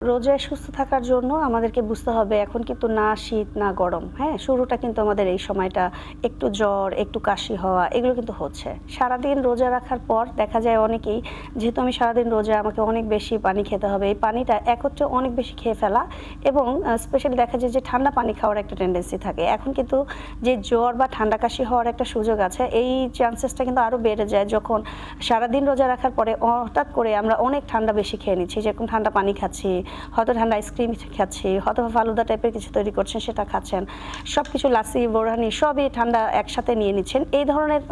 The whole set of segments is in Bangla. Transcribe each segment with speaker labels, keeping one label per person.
Speaker 1: রোজায় সুস্থ থাকার জন্য আমাদেরকে বুঝতে হবে এখন কিন্তু না শীত না গরম, হ্যাঁ? শুরুটা কিন্তু আমাদের এই সময়টা একটু জ্বর, একটু কাশি হওয়া এগুলো কিন্তু হচ্ছে। সারাদিন রোজা রাখার পর দেখা যায় অনেকেই যেহেতু আমি সারাদিন রোজা আমাকে অনেক বেশি পানি খেতে হবে। এই পানিটা একত্রে অনেক বেশি খেয়ে ফেলা এবং স্পেশালি দেখা যায় যে ঠান্ডা পানি খাওয়ার একটা টেনডেন্সি থাকে। এখন কিন্তু যে জ্বর বা ঠান্ডা কাশি হওয়ার একটা সুযোগ আছে এই চান্সেসটা কিন্তু আরও বেড়ে যায় যখন সারাদিন রোজা রাখার পরে হঠাৎ করে আমরা অনেক ঠান্ডা বেশি খেয়ে নিচ্ছি। যেরকম ঠান্ডা পানি খাচ্ছি, হয়তো ঠান্ডা আইসক্রিম খাচ্ছি, হয়তো ফালুদা টাইপের কিছু তৈরি করছেন সেটা খাচ্ছেন। সবকিছু লাসি, বোরহানি সবই ঠান্ডা একসাথে নিয়ে নিচ্ছেন। এই ধরনের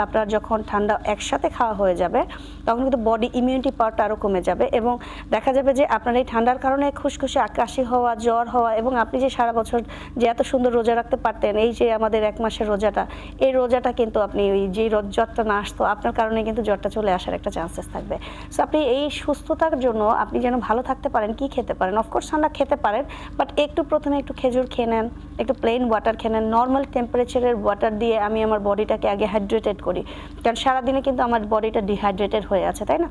Speaker 1: আপনার যখন ঠান্ডা একসাথে খাওয়া হয়ে যাবে তখন কিন্তু বডি ইমিউনিটি পাওয়ারটা আরও কমে যাবে এবং দেখা যাবে যে আপনার এই ঠান্ডার কারণে খুশখুশে কাশি হওয়া, জ্বর হওয়া এবং আপনি যে সারা বছর যে এত সুন্দর রোজা রাখতে পারতেন, এই যে আমাদের 1 মাসের রোজাটা, এই রোজাটা কিন্তু আপনি ওই যে জ্বরটা না আসতো আপনার কারণে কিন্তু জ্বরটা চলে আসার একটা চান্সেস থাকবে। সো আপনি এই সুস্থতার জন্য আপনি যেন ভালো থাকতে পারেন কি খেতে পারেন? অফকোর্স ঠান্ডা খেতে পারেন, বাট প্রথমে একটু খেজুর খেয়ে নেন, একটু প্লেন ওয়াটার খেয়ে নেন। নর্মাল টেম্পারেচারের ওয়াটার দিয়ে আমি আমার বডিটাকে আগে হাইড্রেটেড করি, কারণ সারাদিনে কিন্তু আমার বডিটা ডিহাইড্রেটেড হয়ে আছে, তাই না?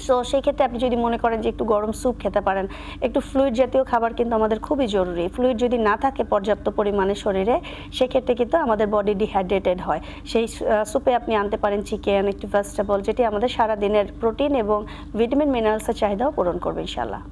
Speaker 1: সো সেই ক্ষেত্রে আপনি যদি মনে করেন যে একটু গরম স্যুপ খেতে পারেন, একটু ফ্লুইড জাতীয় খাবার কিন্তু আমাদের খুবই জরুরি। ফ্লুইড যদি না থাকে পর্যাপ্ত পরিমাণে শরীরে, সেক্ষেত্রে কিন্তু আমাদের বডি ডিহাইড্রেটেড হয়। সেই স্যুপে আপনি আনতে পারেন চিকেন, একটু ভেজিটেবল, যেটি আমাদের সারাদিনের প্রোটিন এবং ভিটামিন মিনারেলসের চাহিদাও পূরণ করবে ইনশাআল্লাহ।